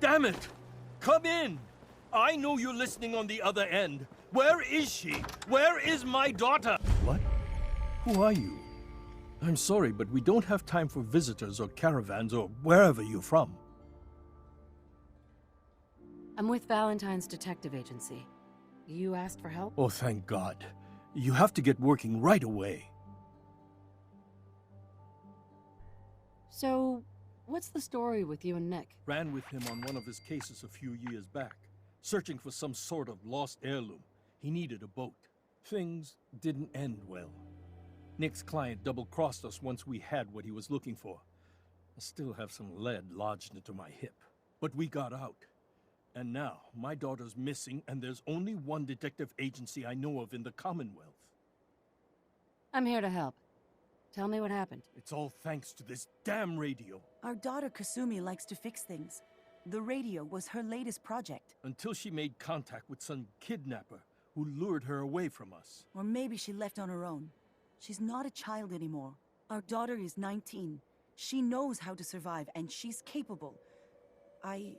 Damn it! Come in! I know you're listening on the other end. Where is she? Where is my daughter? What? Who are you? I'm sorry, but we don't have time for visitors or caravans or wherever you're from. I'm with Valentine's detective agency. You asked for help? Oh, thank God. You have to get working right away. So, what's the story with you and Nick? Ran with him on one of his cases a few years back, searching for some sort of lost heirloom. He needed a boat. Things didn't end well. Nick's client double-crossed us once we had what he was looking for. I still have some lead lodged into my hip. But we got out. And now, my daughter's missing, and there's only one detective agency I know of in the Commonwealth. I'm here to help. Tell me what happened. It's all thanks to this damn radio. Our daughter Kasumi likes to fix things. The radio was her latest project. Until she made contact with some kidnapper who lured her away from us. Or maybe she left on her own. She's not a child anymore. Our daughter is 19. She knows how to survive, and she's capable. I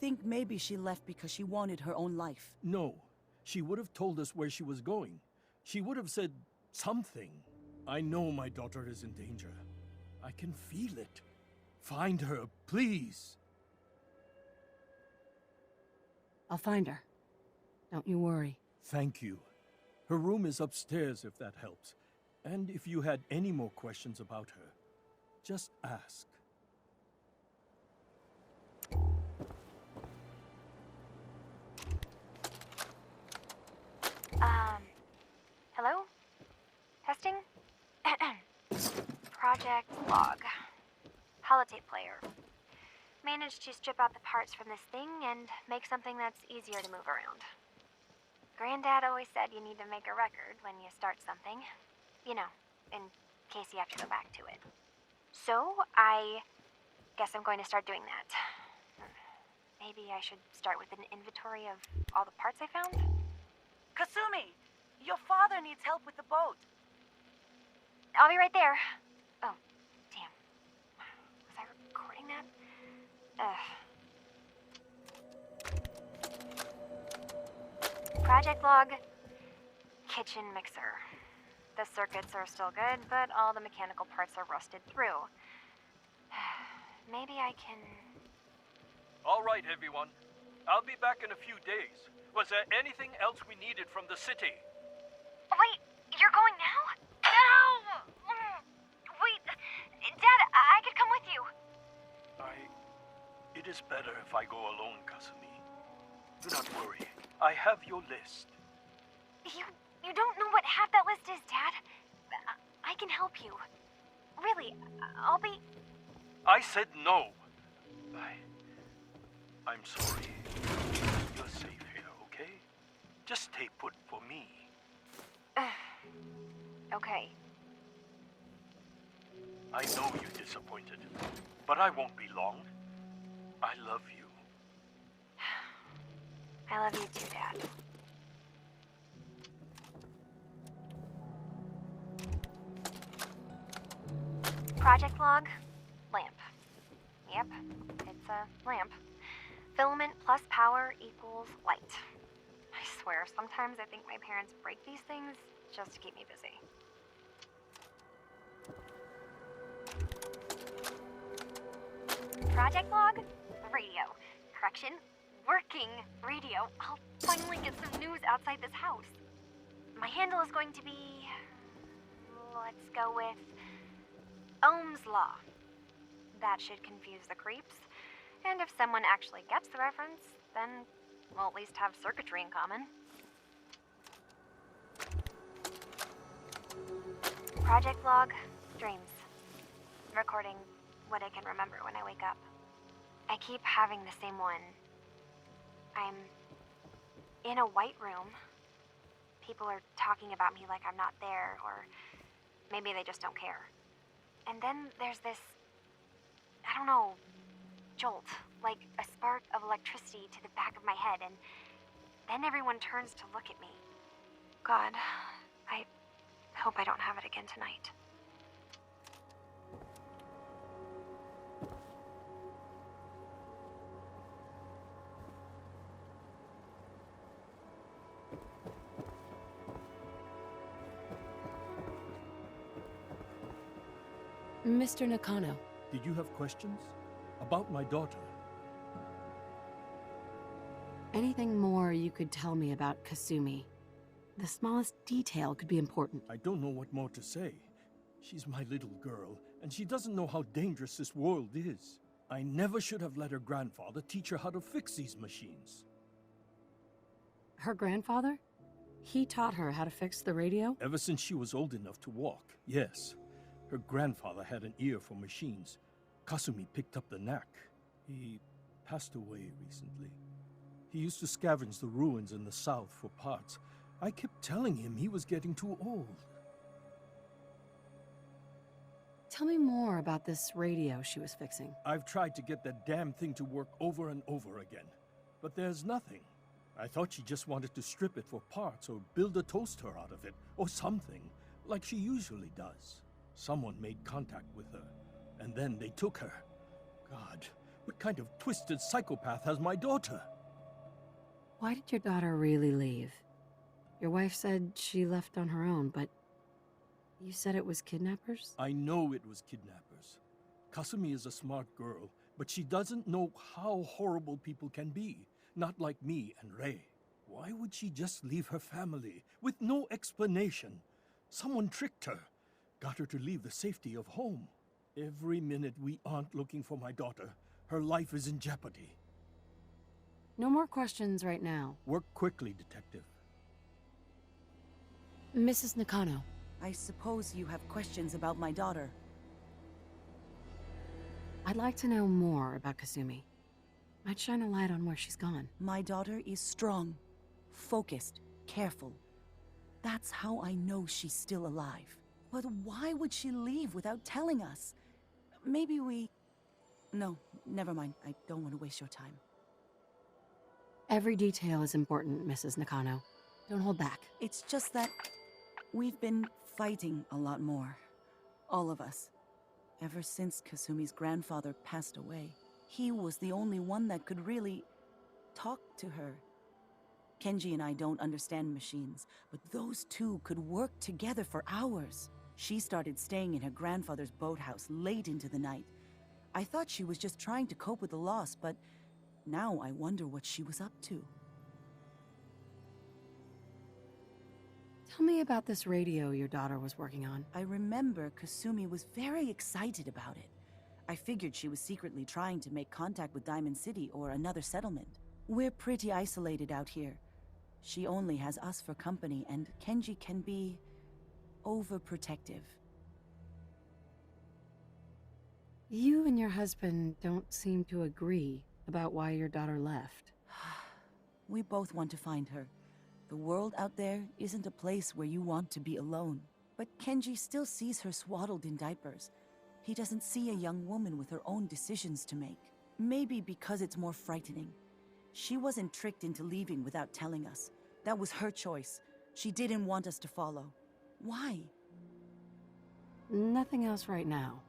think maybe she left because she wanted her own life. No. She would have told us where she was going. She would have said something. I know my daughter is in danger. I can feel it. Find her, please. I'll find her. Don't you worry. Thank you. Her room is upstairs if that helps. And if you had any more questions about her, just ask. Hello? Testing? Project Log. Holotape player. Managed to strip out the parts from this thing and make something that's easier to move around. Granddad always said you need to make a record when you start something. You know, in case you have to go back to it. So, I guess I'm going to start doing that. Maybe I should start with an inventory of all the parts I found? Kasumi! Your father needs help with the boat. I'll be right there. Oh, damn. Was I recording that? Project Log. Kitchen mixer. The circuits are still good, but all the mechanical parts are rusted through. Maybe I can... All right, everyone. I'll be back in a few days. Was there anything else we needed from the city? Wait, you're going now? No! Wait, Dad, I could come with you. It is better if I go alone, Kasumi. Do not worry. I have your list. You don't know what half that list is, Dad. I can help you. Really, I'll be... I said no. I'm sorry. You're safe here, okay? Just stay put for me. Okay. I know you're disappointed, but I won't be long. I love you. I love you too, Dad. Project Log. Lamp. Yep, it's a lamp. Filament plus power equals light. I swear, sometimes I think my parents break these things just to keep me busy. Project Log? Radio. Correction, working radio. I'll finally get some news outside this house. My handle is going to be... let's go with... Ohm's Law. That should confuse the creeps. And if someone actually gets the reference, then we'll at least have circuitry in common. Project Log, dreams. Recording what I can remember when I wake up. I keep having the same one. I'm in a white room. People are talking about me like I'm not there, or maybe they just don't care. And then there's this, I don't know, jolt, like a spark of electricity to the back of my head, and then everyone turns to look at me. God, I hope I don't have it again tonight. Mr. Nakano, Did you have questions? About my daughter? anything more you could tell me about Kasumi? The smallest detail could be important. I don't know what more to say. She's my little girl, and she doesn't know how dangerous this world is. I never should have let her grandfather teach her how to fix these machines. Her grandfather? He taught her how to fix the radio? Ever since she was old enough to walk, yes. Her grandfather had an ear for machines. Kasumi picked up the knack. He passed away recently. He used to scavenge the ruins in the south for parts. I kept telling him he was getting too old. Tell me more about this radio she was fixing. I've tried to get that damn thing to work over and over again, but there's nothing. I thought she just wanted to strip it for parts or build a toaster out of it, or something, like she usually does. Someone made contact with her, and then they took her. God, what kind of twisted psychopath has my daughter? Why did your daughter really leave? Your wife said she left on her own, but you said it was kidnappers? I know it was kidnappers. Kasumi is a smart girl, but she doesn't know how horrible people can be. Not like me and Ray. Why would she just leave her family with no explanation? Someone tricked her, got her to leave the safety of home. Every minute we aren't looking for my daughter, her life is in jeopardy. No more questions right now. Work quickly, Detective. Mrs. Nakano, I suppose you have questions about my daughter. I'd like to know more about Kasumi. Might shine a light on where she's gone. My daughter is strong, focused, careful. That's how I know she's still alive. But why would she leave without telling us? Maybe we... No, never mind. I don't want to waste your time. Every detail is important, Mrs. Nakano. Don't hold back. It's just that we've been fighting a lot more. All of us. Ever since Kasumi's grandfather passed away. He was the only one that could really talk to her. Kenji and I don't understand machines, but those two could work together for hours. She started staying in her grandfather's boathouse late into the night. I thought she was just trying to cope with the loss, but now I wonder what she was up to. Tell me about this radio your daughter was working on. I remember Kasumi was very excited about it. I figured she was secretly trying to make contact with Diamond City or another settlement. We're pretty isolated out here. She only has us for company, and Kenji can be overprotective. You and your husband don't seem to agree about why your daughter left. We both want to find her. The world out there isn't a place where you want to be alone. But Kenji still sees her swaddled in diapers. He doesn't see a young woman with her own decisions to make. Maybe because it's more frightening. She wasn't tricked into leaving without telling us. That was her choice. She didn't want us to follow. Why? Nothing else right now.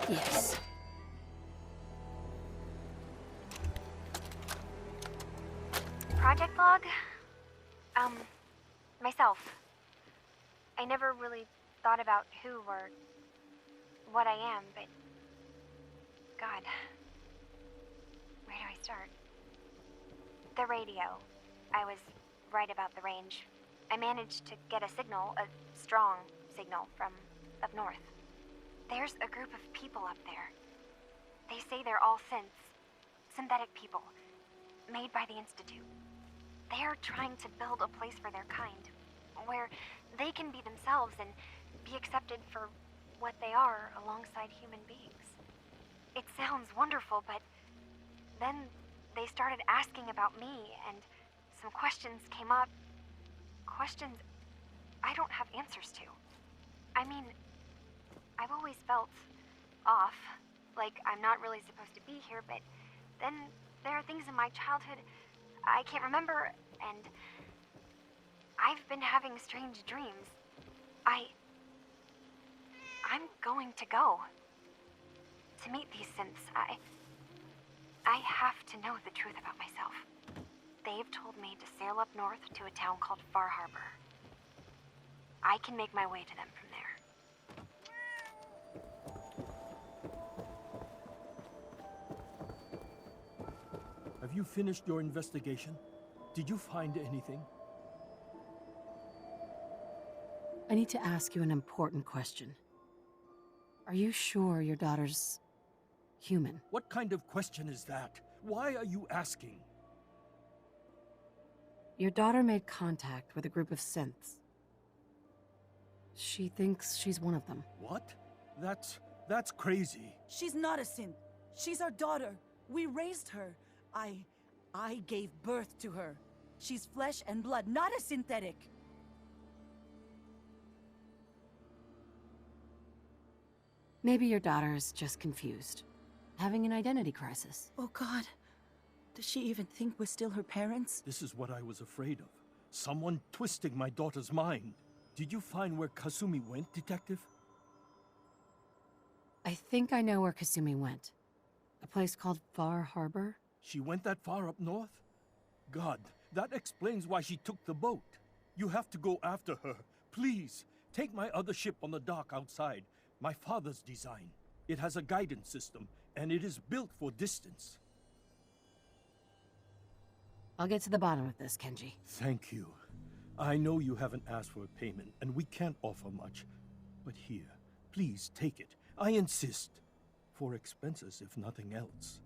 Yes. Project log? Myself. I never really thought about who or what I am, but... God. Where do I start? The radio. I was right about the range. I managed to get a signal, a strong signal, from up north. There's a group of people up there. They say they're all synths. Synthetic people. Made by the Institute. they're trying to build a place for their kind, where they can be themselves and be accepted for what they are alongside human beings. It sounds wonderful, but then they started asking about me, and some questions came up. Questions I don't have answers to. I mean, I've always felt off, like I'm not really supposed to be here, but then there are things in my childhood I can't remember, and I've been having strange dreams. I'm going to go. To meet these synths, I have to know the truth about myself. They've told me to sail up north to a town called Far Harbor. I can make my way to them from there. Have you finished your investigation? Did you find anything? I need to ask you an important question. Are you sure your daughter's human? What kind of question is that? Why are you asking? Your daughter made contact with a group of synths. She thinks she's one of them. What? That's crazy. She's not a synth. She's our daughter. We raised her. I gave birth to her. She's flesh and blood, not a synthetic. Maybe your daughter is just confused, having an identity crisis. Oh God. Does she even think we're still her parents? This is what I was afraid of. Someone twisting my daughter's mind. Did you find where Kasumi went, Detective? I think I know where Kasumi went. A place called Far Harbor? She went that far up north? God, that explains why she took the boat. You have to go after her. Please, take my other ship on the dock outside. My father's design. It has a guidance system, and it is built for distance. I'll get to the bottom of this, Kenji. Thank you. I know you haven't asked for a payment, and we can't offer much. But here, please take it. I insist. For expenses, if nothing else.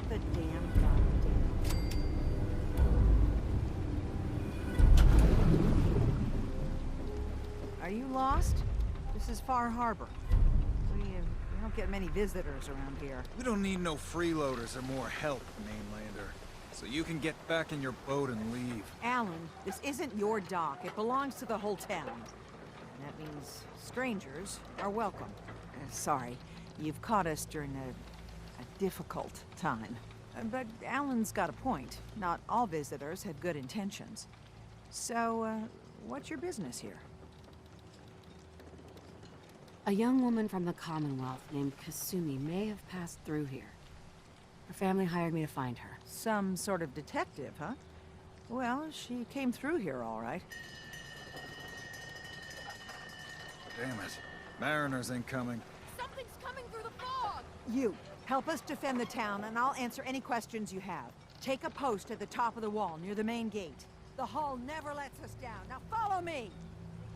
The damn gun down. Are you lost? This is Far Harbor. We don't get many visitors around here. We don't need no freeloaders or more help, Mainlander. So you can get back in your boat and leave. Alan, this isn't your dock. It belongs to the whole town. And that means strangers are welcome. Sorry, you've caught us during a difficult time. But Alan's got a point. Not all visitors had good intentions. So, what's your business here? A young woman from the Commonwealth named Kasumi may have passed through here. Her family hired me to find her. Some sort of detective, huh? Well, she came through here all right. Damn it. Mariners incoming. Something's coming through the fog! You, help us defend the town, and I'll answer any questions you have. Take a post at the top of the wall, near the main gate. The Hall never lets us down. Now follow me!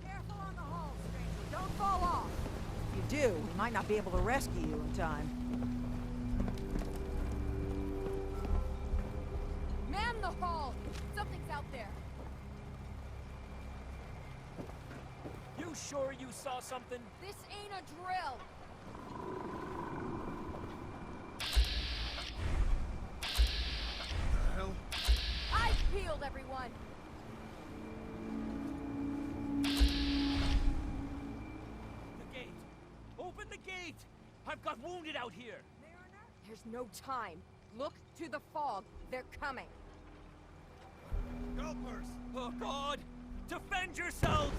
Be careful on the Hall, stranger. Don't fall off. If you do, we might not be able to rescue you in time. Man the Hall! Something's out there. You sure you saw something? This ain't a drill. The hell? I've peeled everyone. The gate! Open the gate! I've got wounded out here! There's no time. Look to the fog. They're coming. Gulpers! Oh God! Defend yourselves!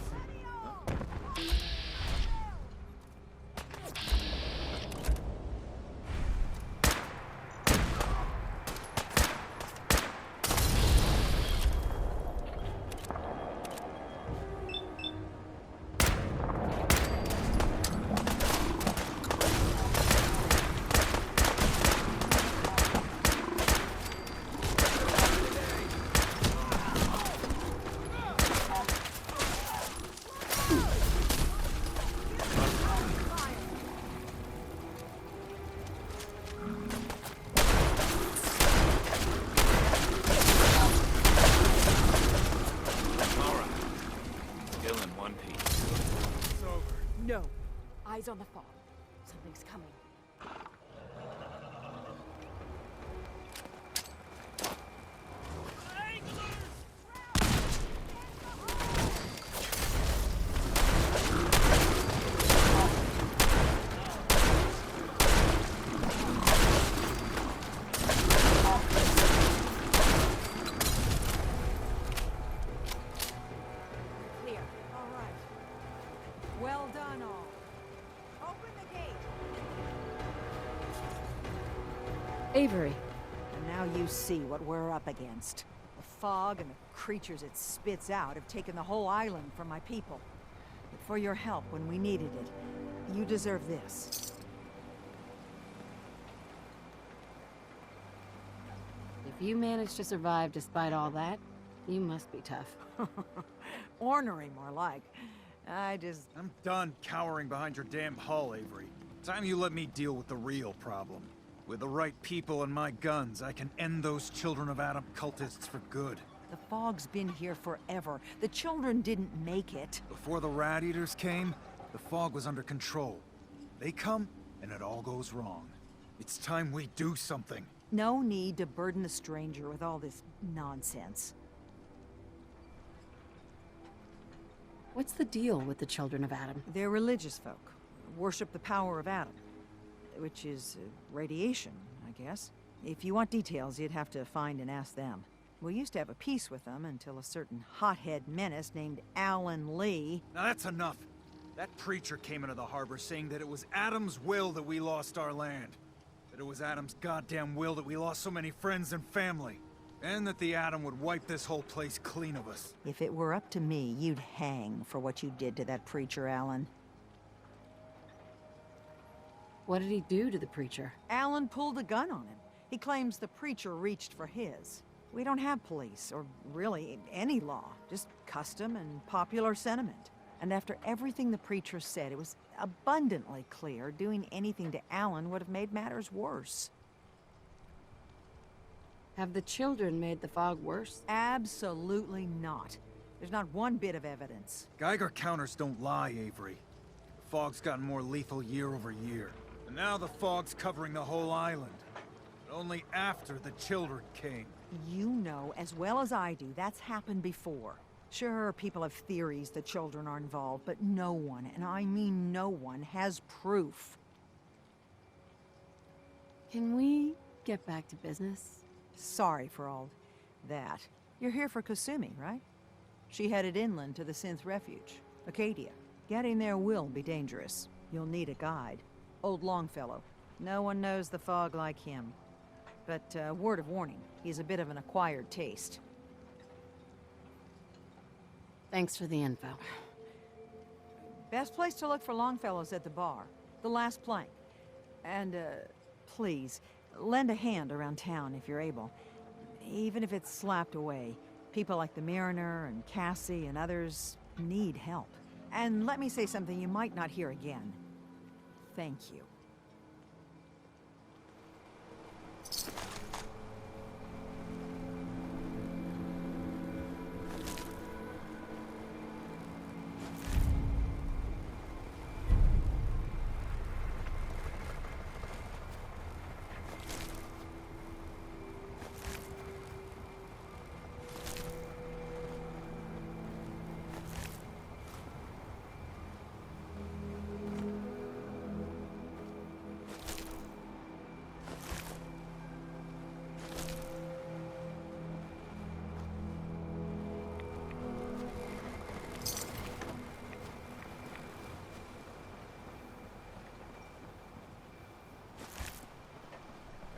Still in one piece. It's over. No. Eyes on the fog. Something's coming. Clear. All right. Well done, all. Open the gate. Avery, And now you see what we're up against. The fog and the creatures it spits out have taken the whole island from my people. But for your help when we needed it, you deserve this. if you managed to survive despite all that, you must be tough. Ornery, more like. I'm done cowering behind your damn hull, Avery. Time you let me deal with the real problem. With the right people and my guns, I can end those Children of Adam cultists for good. The fog's been here forever. The children didn't make it. Before the Rat Eaters came, the fog was under control. They come, and it all goes wrong. It's time we do something. No need to burden the stranger with all this nonsense. What's the deal with the Children of Adam? They're religious folk. Worship the power of Adam. Which is radiation, I guess. If you want details, you'd have to find and ask them. We used to have a peace with them until a certain hothead menace named Alan Lee. Now that's enough. That preacher came into the harbor saying that it was Adam's will that we lost our land. That it was Adam's goddamn will that we lost so many friends and family. And that the Atom would wipe this whole place clean of us. If it were up to me, you'd hang for what you did to that preacher, Alan. What did he do to the preacher? Alan pulled a gun on him. He claims the preacher reached for his. We don't have police, or really any law, just custom and popular sentiment. And after everything the preacher said, it was abundantly clear doing anything to Alan would have made matters worse. Have the children made the fog worse? Absolutely not. There's not one bit of evidence. Geiger counters don't lie, Avery. The fog's gotten more lethal year over year. And now the fog's covering the whole island. But only after the children came. You know as well as I do that's happened before. Sure, people have theories the children are involved, but no one, and I mean no one, has proof. Can we get back to business? Sorry for all that. You're here for Kasumi, right? She headed inland to the Synth Refuge, Acadia. Getting there will be dangerous. You'll need a guide. Old Longfellow. No one knows the fog like him. But, word of warning, he's a bit of an acquired taste. Thanks for the info. Best place to look for Longfellow's at the bar. The last plank. And, please, lend a hand around town if you're able. Even if it's slapped away. People like the Mariner and Cassie and others need help. And let me say something you might not hear again. Thank you.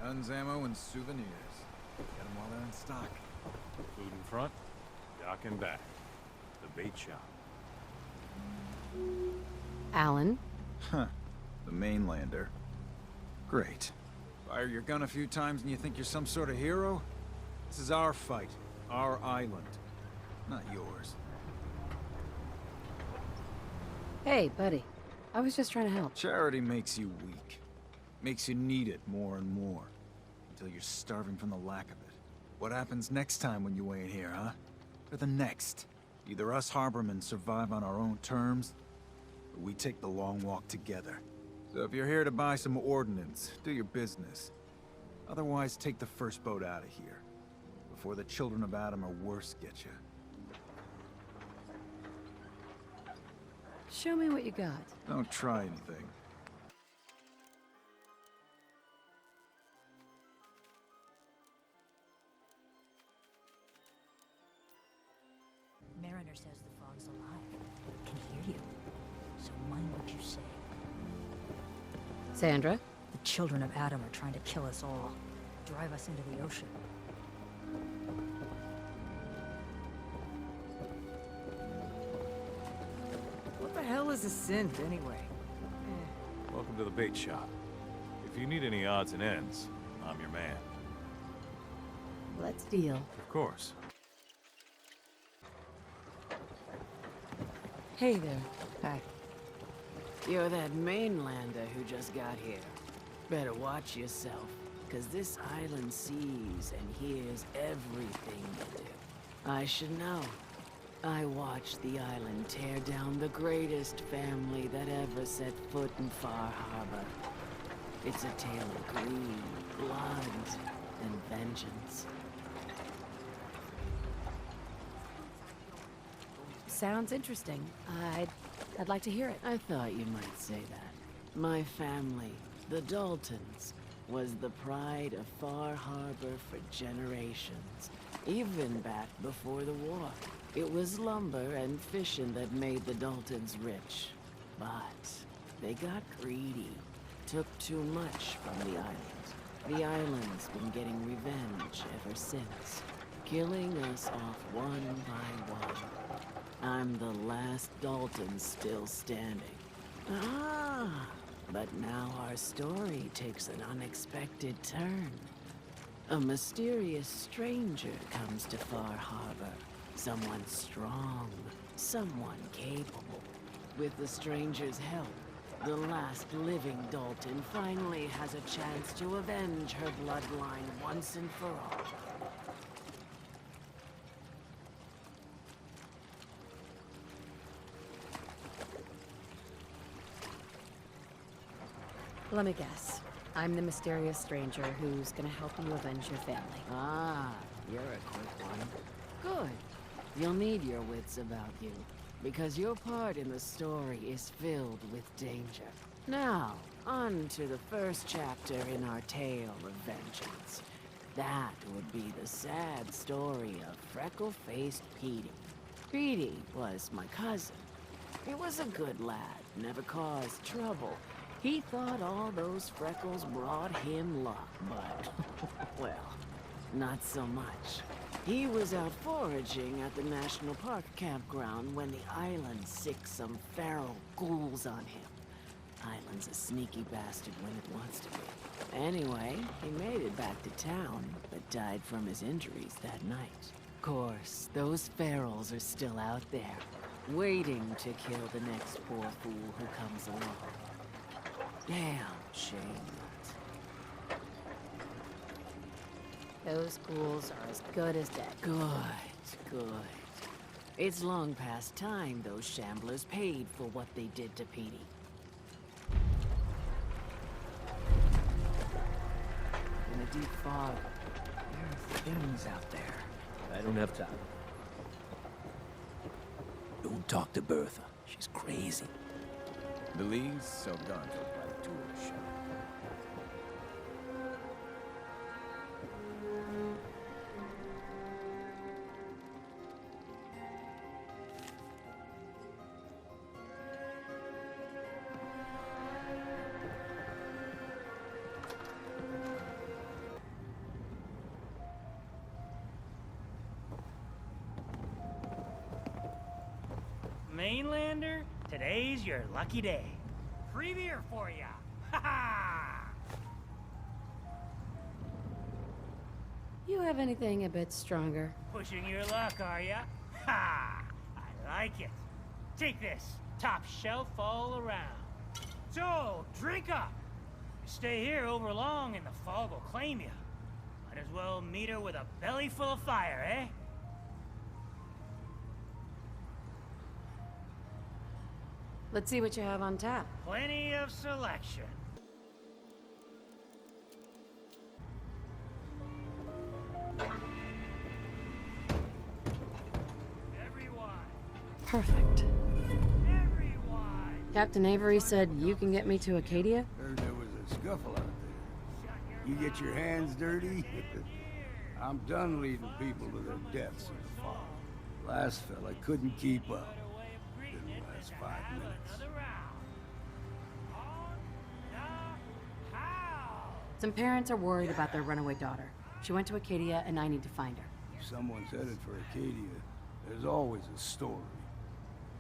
Guns, ammo, and souvenirs. Get them while they're in stock. Food in front, dock in back. The bait shop. Alan? Huh. The mainlander. Great. Fire your gun a few times and you think you're some sort of hero? This is our fight. Our island. Not yours. Hey, buddy. I was just trying to help. Charity makes you weak. Makes you need it more and more. Until you're starving from the lack of it. What happens next time when you ain't here, huh? Or the next? Either us Harbormen survive on our own terms, or we take the long walk together. So if you're here to buy some ordnance, do your business. Otherwise, take the first boat out of here. Before the children of Adam or worse get you. Show me what you got. Don't try anything. Mariner says the fog's alive. Can hear you. So mind what you say. Sandra? The children of Adam are trying to kill us all. Drive us into the ocean. What the hell is a synth, anyway? Welcome to the bait shop. If you need any odds and ends, I'm your man. Let's deal. Of course. Hey there. Hi. You're that mainlander who just got here. Better watch yourself, because this island sees and hears everything you do. I should know. I watched the island tear down the greatest family that ever set foot in Far Harbor. It's a tale of greed, blood, and vengeance. Sounds interesting. I'd like to hear it. I thought you might say that. My family, the Daltons, was the pride of Far Harbor for generations, even back before the war. It was lumber and fishing that made the Daltons rich. But they got greedy, took too much from the island. The island's been getting revenge ever since, killing us off one by one. I'm the last Dalton still standing. Ah, but now our story takes an unexpected turn. A mysterious stranger comes to Far Harbor. Someone strong, someone capable. With the stranger's help, the last living Dalton finally has a chance to avenge her bloodline once and for all. Let me guess. I'm the mysterious stranger who's gonna help you avenge your family. Ah, you're a quick one. Good. You'll need your wits about you, because your part in the story is filled with danger. Now, on to the first chapter in our tale of vengeance. That would be the sad story of freckle-faced Petey. Petey was my cousin. He was a good lad, never caused trouble. He thought all those freckles brought him luck, but, well, not so much. He was out foraging at the National Park campground when the island sicked some feral ghouls on him. Island's a sneaky bastard when it wants to be. Anyway, he made it back to town, but died from his injuries that night. course, those ferals are still out there, waiting to kill the next poor fool who comes along. Damn shame. Those ghouls are as good as dead. Good. It's long past time those shamblers paid for what they did to Petey. In the deep fog, there are things out there. I don't have time. Don't talk to Bertha. She's crazy. The Lee's self-daunted by the tourist shop. Mainlander, today's your lucky day. Free beer for ya! Ha ha! You have anything a bit stronger? Pushing your luck, are ya? Ha! I like it. Take this, top shelf all around. So, drink up. You stay here over long and the fog will claim you. Might as well meet her with a belly full of fire, eh? Let's see what you have on tap. Plenty of selection. Everyone! Perfect. Everyone! Captain Avery said you can get me to Acadia? Heard there was a scuffle out there. You get your hands dirty? I'm done leading people to their deaths in the fog. Last fella couldn't keep up. Didn't last 5 minutes. Some parents are worried about their runaway daughter. She went to Acadia, and I need to find her. If someone's headed for Acadia, there's always a story.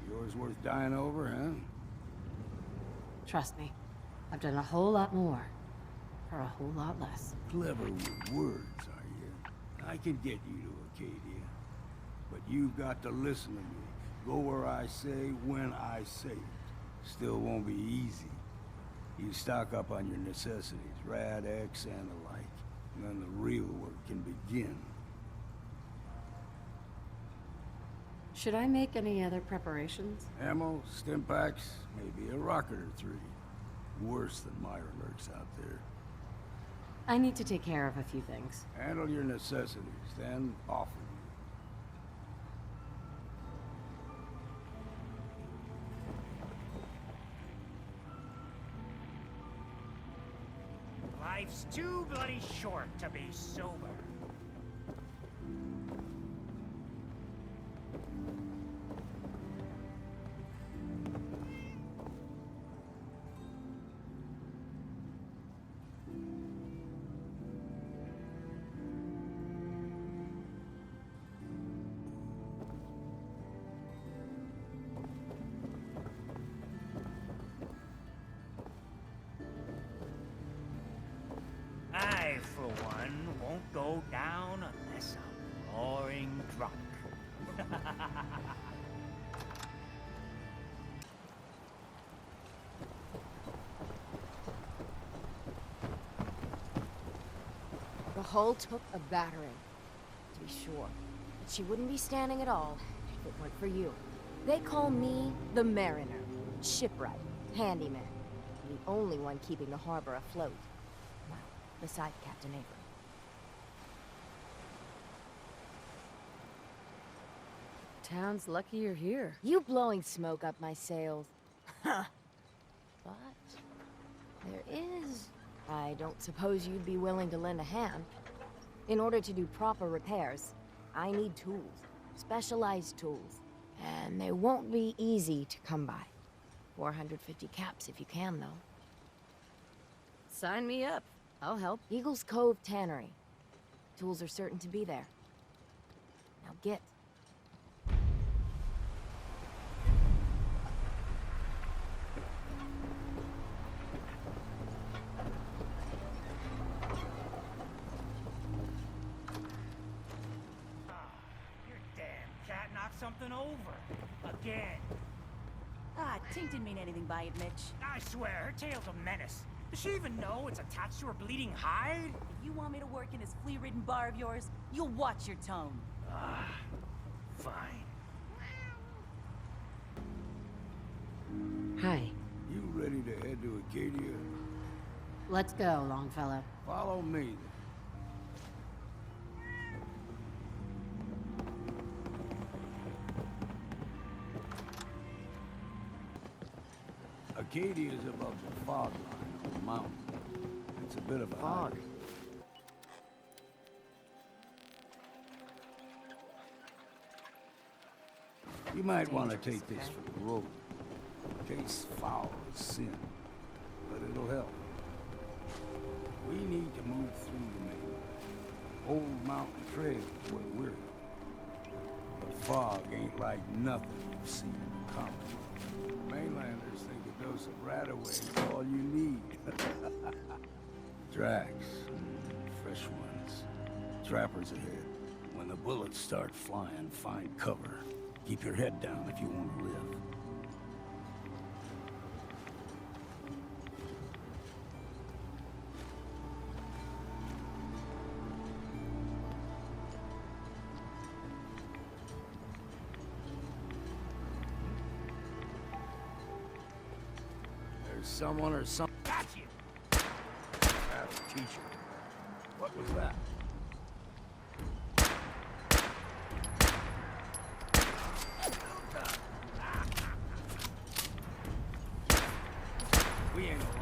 Yours worth dying over, huh? Trust me, I've done a whole lot more for a whole lot less. Clever with words, are you? I can get you to Acadia, but you've got to listen to me. Go where I say, when I say it. Still won't be easy. You stock up on your necessities, Rad-X and the like, and then the real work can begin. Should I make any other preparations? Ammo, stim packs, maybe a rocket or 3. Worse than Myra lurks out there. I need to take care of a few things. Handle your necessities, then off with you. Life's too bloody short to be sober. I, for one, won't go down unless I'm roaring drunk. The hull took a battering, to be sure. But she wouldn't be standing at all if it weren't for you. They call me the Mariner, shipwright, handyman, the only one keeping the harbor afloat. Well, besides Captain Avery. Town's lucky you're here. You blowing smoke up my sails. Huh. But there is... I don't suppose you'd be willing to lend a hand. In order to do proper repairs, I need tools. Specialized tools. And they won't be easy to come by. 450 caps if you can, though. Sign me up. I'll help. Eagles Cove Tannery. Tools are certain to be there. Now get. something over. Again. Ah, Tink didn't mean anything by it, Mitch. I swear, her tail's a menace. Does she even know it's attached to her bleeding hide? If you want me to work in this flea-ridden bar of yours, you'll watch your tone. Ah, fine. Hi. You ready to head to Acadia? Let's go, Longfellow. Follow me. Acadia is above the fog line on the mountain. It's a bit of a Fog. hike. You might want to take this for the road. Taste foul as sin, but it'll help. We need to move through the main Old Mountain Trail is where we're going. The fog ain't like nothing you've seen in common. Mainlanders think a dose of Radaway is all you need. Tracks, fresh ones. Trappers ahead. When the bullets start flying, find cover. Keep your head down if you want to live. There's someone or something. Got you! That's a teacher. What was that? We ain't alone.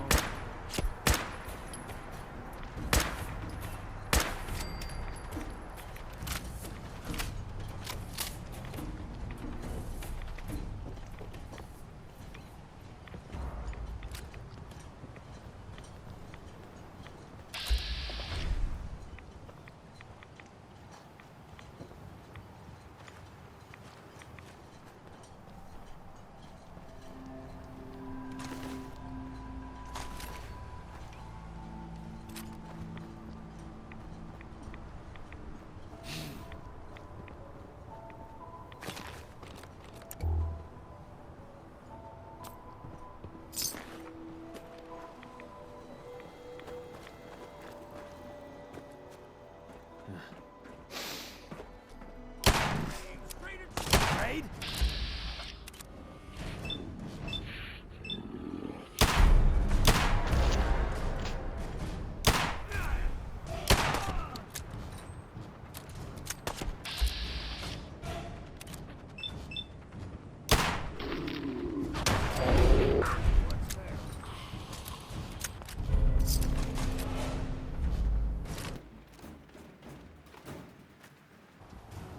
Raid?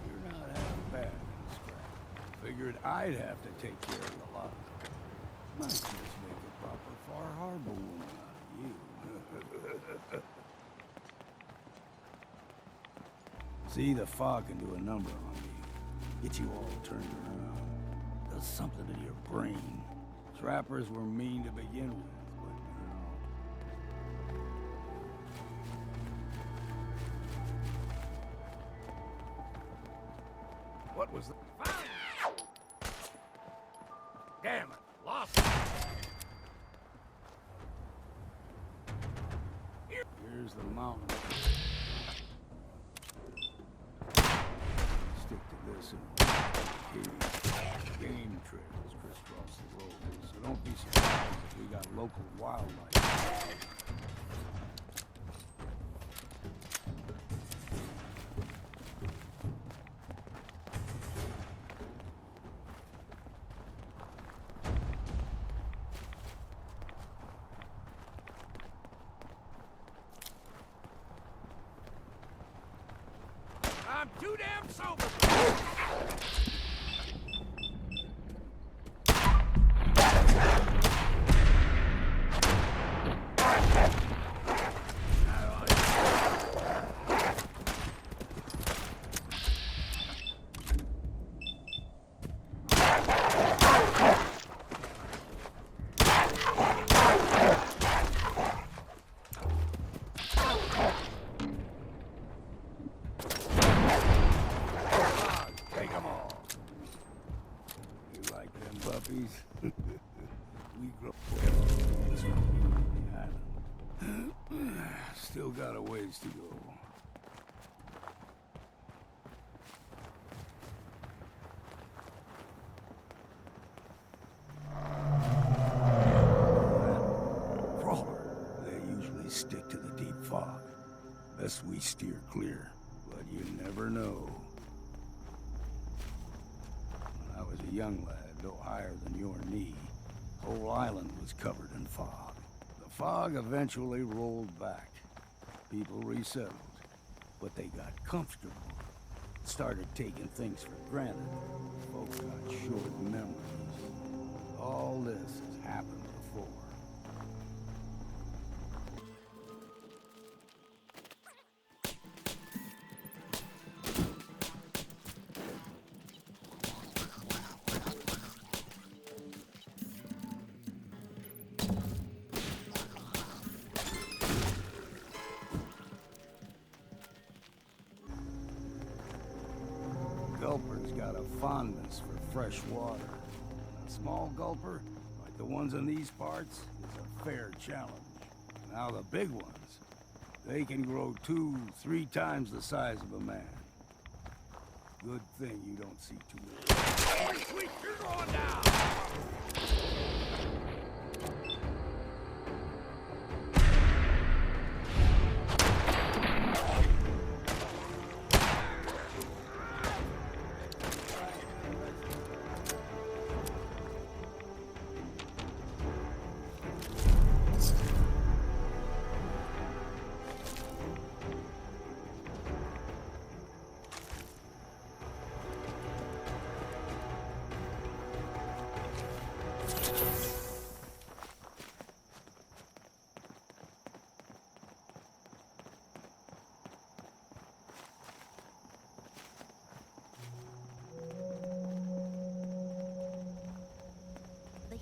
You're not half bad, Scrap. Figured I'd have to take care of the lot. Might just make a proper Far Harbor woman out of you. See, the fog can do a number on you. Get you all turned around. Does something to your brain. Trappers were mean to begin with, but now... What was that? Damn it! Lost it! Here's the mountain. Stick to this and game trails crisscross the road, so don't be surprised if we got local wildlife. I'm too damn sober! we grow still got a ways to go. Crawler, they usually stick to the deep fog. Best we steer clear, but you never know. When I was a young lad, no higher than your knee, whole island was covered in fog. The fog eventually rolled back. People resettled, but they got comfortable. Started taking things for granted. Folks got short memories. All this has happened before. Gulper's got a fondness for fresh water. A small gulper, like the ones in these parts, is a fair challenge. Now the big ones, they can grow 2-3 times the size of a man. Good thing you don't see too many. Holy sweet, you're going down!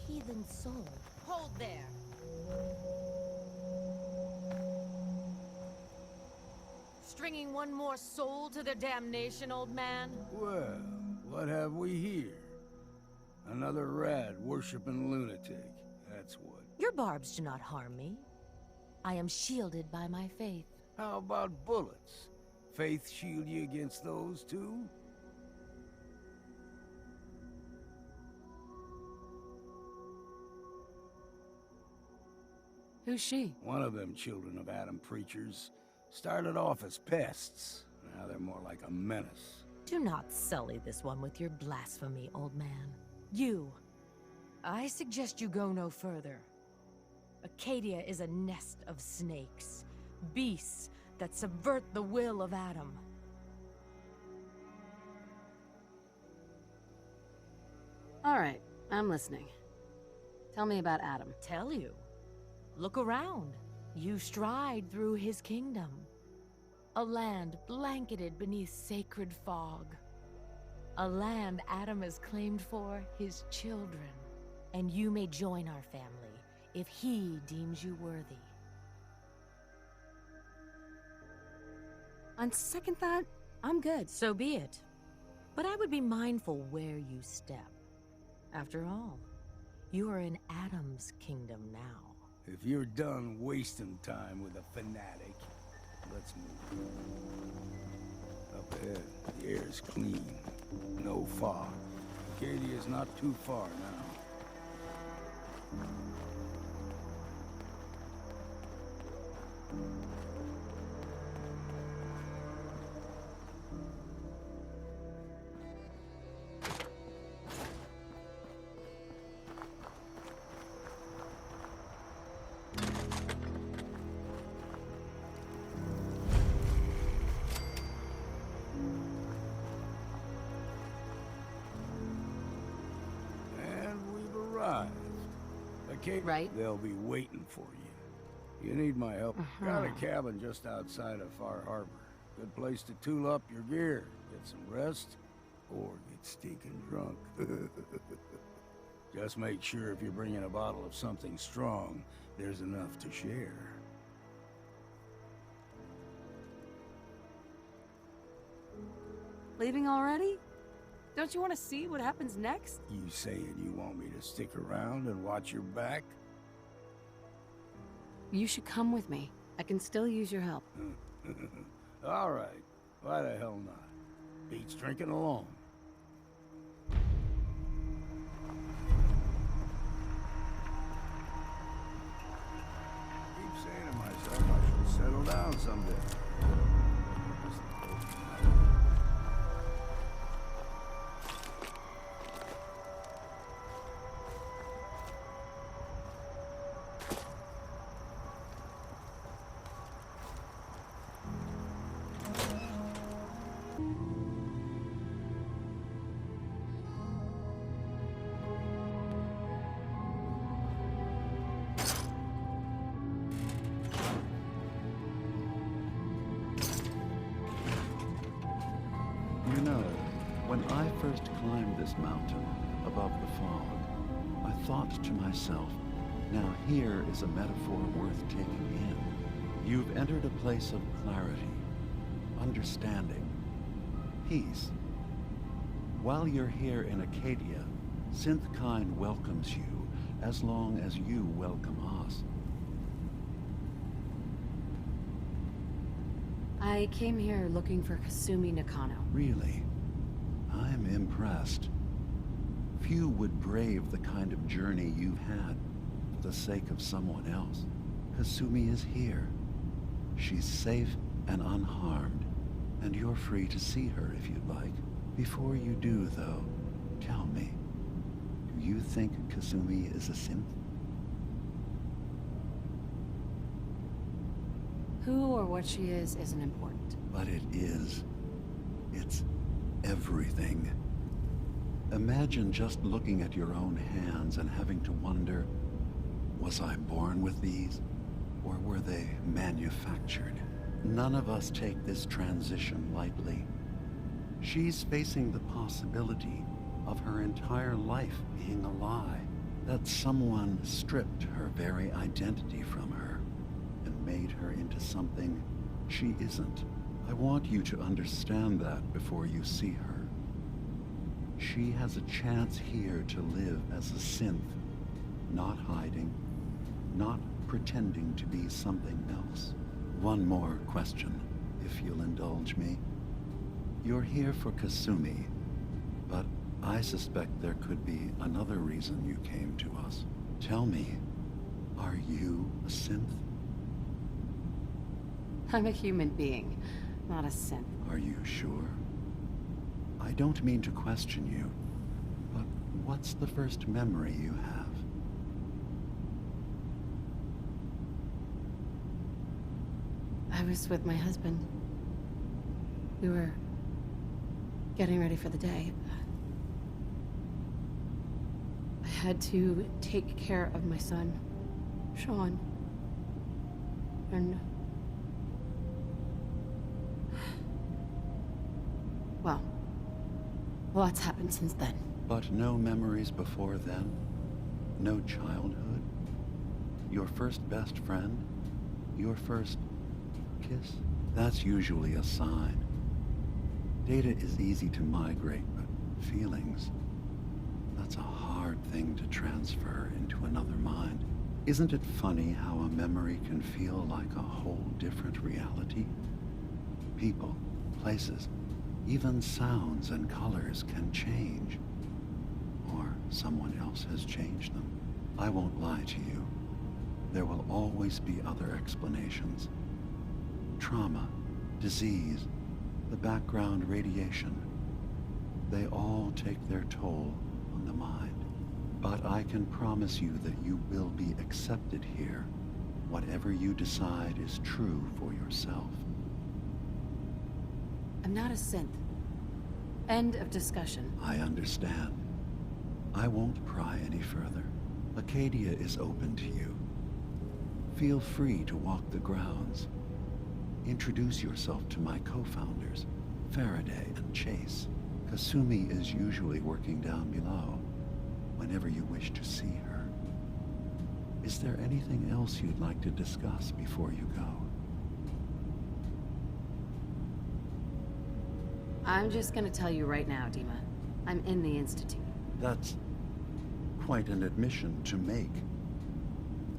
Heathen soul. Hold there. Stringing one more soul to their damnation, old man? Well, what have we here? Another rad-worshipping lunatic, that's what. Your barbs do not harm me. I am shielded by my faith. How about bullets? Faith shield you against those, too? Who's she? One of them children of Adam preachers. Started off as pests. Now they're more like a menace. Do not sully this one with your blasphemy, old man. You. I suggest you go no further. Acadia is a nest of snakes. Beasts that subvert the will of Adam. All right, I'm listening. Tell me about Adam. Tell you? Look around. You stride through his kingdom. A land blanketed beneath sacred fog. A land Adam has claimed for his children. And you may join our family if he deems you worthy. On second thought, I'm good. So be it. But I would be mindful where you step. After all, you are in Adam's kingdom now. If you're done wasting time with a fanatic, let's move. Up ahead, the air's clean. No fog. Acadia's not too far now. Right. They'll be waiting for you. You need my help. Got a cabin just outside of Far Harbor. Good place to tool up your gear, get some rest, or get stinking drunk. Just make sure if you're bringing a bottle of something strong, there's enough to share. Leaving already? Don't you want to see what happens next? You saying you want me to stick around and watch your back? You should come with me. I can still use your help. All right. Why the hell not? Beats drinking alone. Keep saying to myself I should settle down someday. You know, when I first climbed this mountain above the fog, I thought to myself, now here is a metaphor worth taking in. You've entered a place of clarity, understanding, peace. While you're here in Acadia, Synthkind welcomes you as long as you welcome us. I came here looking for Kasumi Nakano. Really? I'm impressed. Few would brave the kind of journey you've had for the sake of someone else. Kasumi is here. She's safe and unharmed, and you're free to see her if you'd like. Before you do, though, tell me, do you think Kasumi is a synth? Who or what she is isn't important. But it is. It's everything. Imagine just looking at your own hands and having to wonder, was I born with these? Or were they manufactured? None of us take this transition lightly. She's facing the possibility of her entire life being a lie, that someone stripped her very identity from her and made her into something she isn't. I want you to understand that before you see her. She has a chance here to live as a synth, not hiding, not pretending to be something else. One more question, if you'll indulge me. You're here for Kasumi, but I suspect there could be another reason you came to us. Tell me, are you a synth? I'm a human being, not a synth. Are you sure? I don't mean to question you, but what's the first memory you have? I was with my husband. We were getting ready for the day. I had to take care of my son, Sean. And... well, lots happened since then. But no memories before then? No childhood? Your first best friend? Your first kiss? That's usually a sign. Data is easy to migrate, but feelings, that's a hard thing to transfer into another mind. Isn't it funny how a memory can feel like a whole different reality? People, places, even sounds and colors can change. Or someone else has changed them. I won't lie to you. There will always be other explanations. Trauma, disease, the background radiation. They all take their toll on the mind. But I can promise you that you will be accepted here. Whatever you decide is true for yourself. I'm not a synth. End of discussion. I understand. I won't pry any further. Acadia is open to you. Feel free to walk the grounds. Introduce yourself to my co-founders, Faraday and Chase. Kasumi is usually working down below, whenever you wish to see her. Is there anything else you'd like to discuss before you go? I'm just gonna tell you right now, Dima. I'm in the Institute. That's quite an admission to make.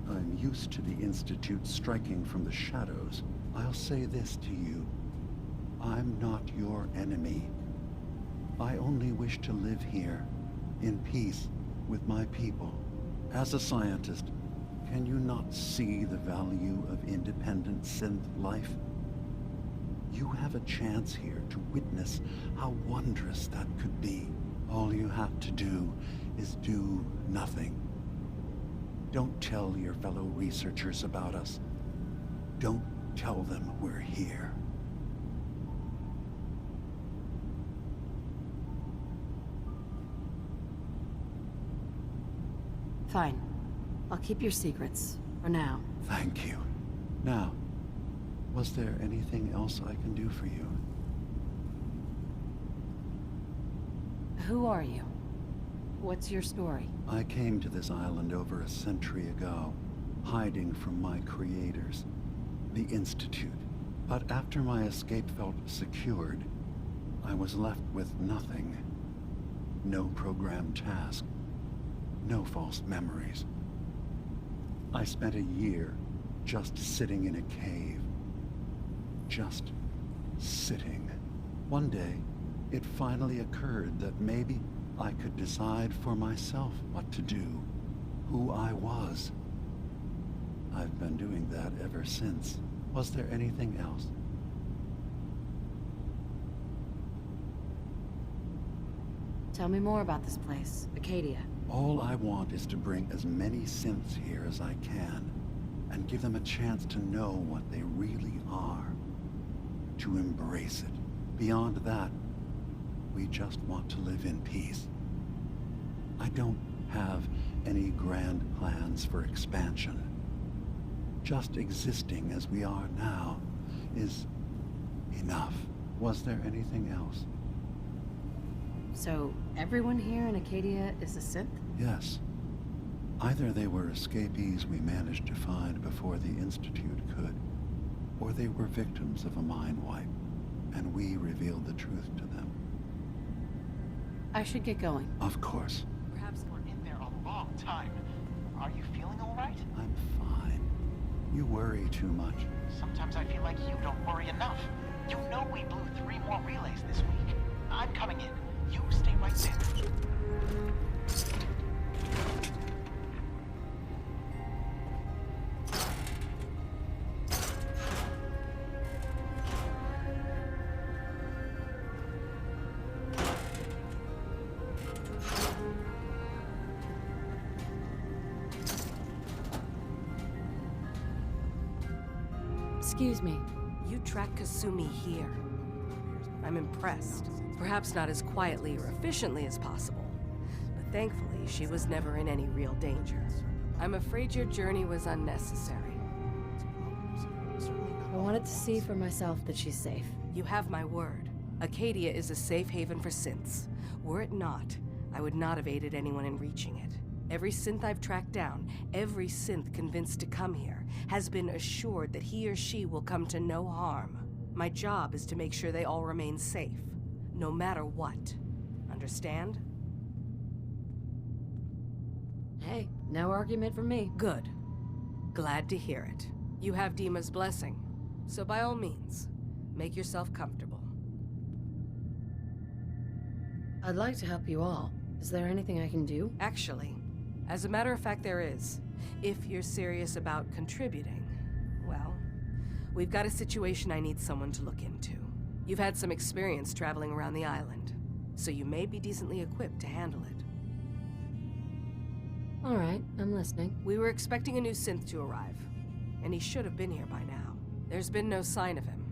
I'm used to the Institute striking from the shadows. I'll say this to you. I'm not your enemy. I only wish to live here, in peace, with my people. As a scientist, can you not see the value of independent synth life? You have a chance here to witness how wondrous that could be. All you have to do is do nothing. Don't tell your fellow researchers about us. Don't tell them we're here. Fine. I'll keep your secrets, for now. Thank you. Now, was there anything else I can do for you? Who are you? What's your story? I came to this island over a century ago, hiding from my creators, the Institute. But after my escape felt secured, I was left with nothing. No programmed task. No false memories. I spent a year just sitting in a cave. Just sitting. One day, it finally occurred that maybe I could decide for myself what to do, who I was. I've been doing that ever since. Was there anything else? Tell me more about this place, Acadia. All I want is to bring as many synths here as I can, and give them a chance to know what they really are. To embrace it. Beyond that, we just want to live in peace. I don't have any grand plans for expansion. Just existing as we are now is enough. Was there anything else? So, everyone here in Acadia is a synth? Yes. Either they were escapees we managed to find before the Institute could, or they were victims of a mind wipe, and we revealed the truth to them. I should get going. Of course. Perhaps we're in there a long time. Are you feeling all right? I'm fine. You worry too much. Sometimes I feel like you don't worry enough. You know we blew 3 more relays this week. I'm coming in. You stay right there. Excuse me. You tracked Kasumi here. I'm impressed. Perhaps not as quietly or efficiently as possible, but thankfully she was never in any real danger. I'm afraid your journey was unnecessary. I wanted to see for myself that she's safe. You have my word. Acadia is a safe haven for synths. Were it not, I would not have aided anyone in reaching it. Every synth I've tracked down, every synth convinced to come here, has been assured that he or she will come to no harm. My job is to make sure they all remain safe, no matter what. Understand? Hey, no argument from me. Good. Glad to hear it. You have Dima's blessing, so by all means, make yourself comfortable. I'd like to help you all. Is there anything I can do? Actually, as a matter of fact, there is. If you're serious about contributing, well, we've got a situation I need someone to look into. You've had some experience traveling around the island, so you may be decently equipped to handle it. All right, I'm listening. We were expecting a new synth to arrive, and he should have been here by now. There's been no sign of him,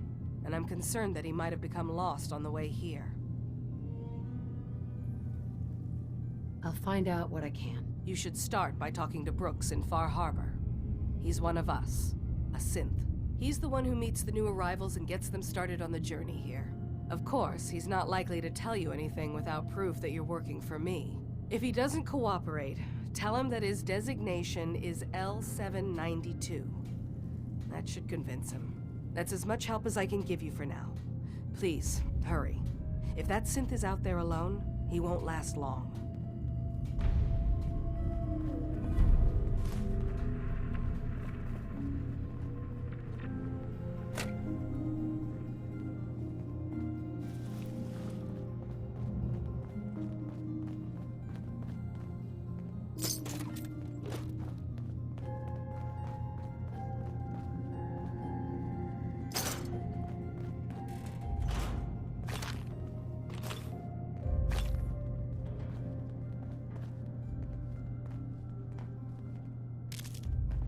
and I'm concerned that he might have become lost on the way here. I'll find out what I can. You should start by talking to Brooks in Far Harbor. He's one of us, a synth. He's the one who meets the new arrivals and gets them started on the journey here. Of course, he's not likely to tell you anything without proof that you're working for me. If he doesn't cooperate, tell him that his designation is L792. That should convince him. That's as much help as I can give you for now. Please, hurry. If that synth is out there alone, He won't last long.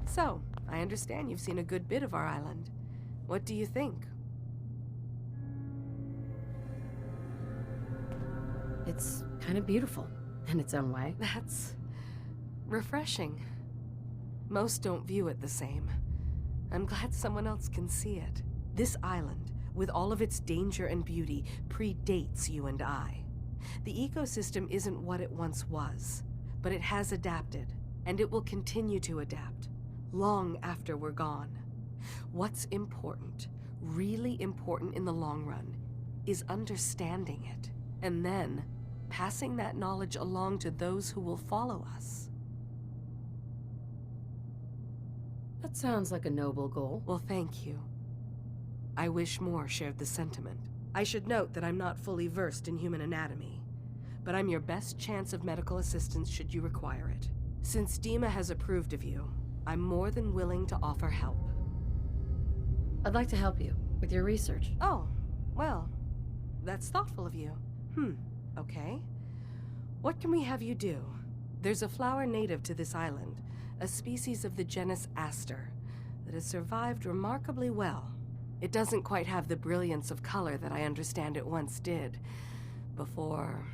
So, I understand you've seen a good bit of our island. What do you think? It's kind of beautiful in its own way. That's refreshing. Most don't view it the same. I'm glad someone else can see it. This island, with all of its danger and beauty, predates you and I. The ecosystem isn't what it once was, but it has adapted, and it will continue to adapt, long after we're gone. What's important, really important in the long run, is understanding it, and then passing that knowledge along to those who will follow us. That sounds like a noble goal. Well, thank you. I wish more shared the sentiment. I should note that I'm not fully versed in human anatomy, but I'm your best chance of medical assistance should you require it. Since Dima has approved of you, I'm more than willing to offer help. I'd like to help you with your research. Oh, well, that's thoughtful of you. Okay. What can we have you do? There's a flower native to this island, a species of the genus Aster, that has survived remarkably well. It doesn't quite have the brilliance of color that I understand it once did. Before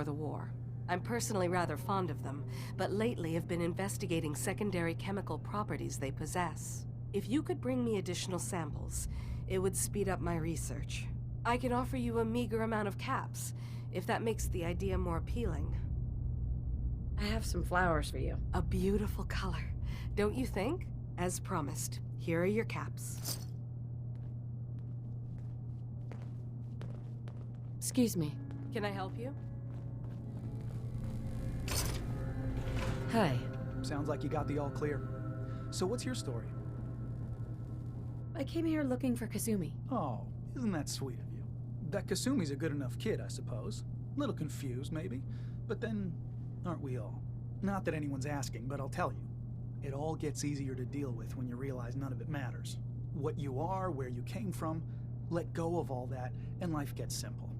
the war. I'm personally rather fond of them, but lately have been investigating secondary chemical properties they possess. If you could bring me additional samples, it would speed up my research. I can offer you a meager amount of caps, if that makes the idea more appealing. I have some flowers for you. A beautiful color, don't you think? As promised, here are your caps. Excuse me. Can I help you? Hi. Sounds like you got the all clear. So what's your story? I came here looking for Kasumi. Oh, isn't that sweet of you? That Kasumi's a good enough kid, I suppose. A little confused, maybe. But then, aren't we all? Not that anyone's asking, but I'll tell you. It all gets easier to deal with when you realize none of it matters. What you are, where you came from, let go of all that, and life gets simple.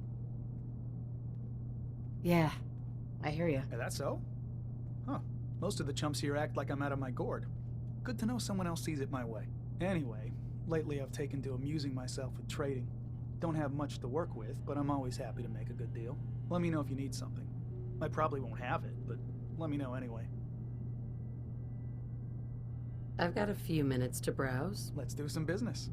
Yeah, I hear you. Is that so? Huh. Most of the chumps here act like I'm out of my gourd. Good to know someone else sees it my way. Anyway, lately I've taken to amusing myself with trading. Don't have much to work with, but I'm always happy to make a good deal. Let me know if you need something. I probably won't have it, but let me know anyway. I've got a few minutes to browse. Let's do some business.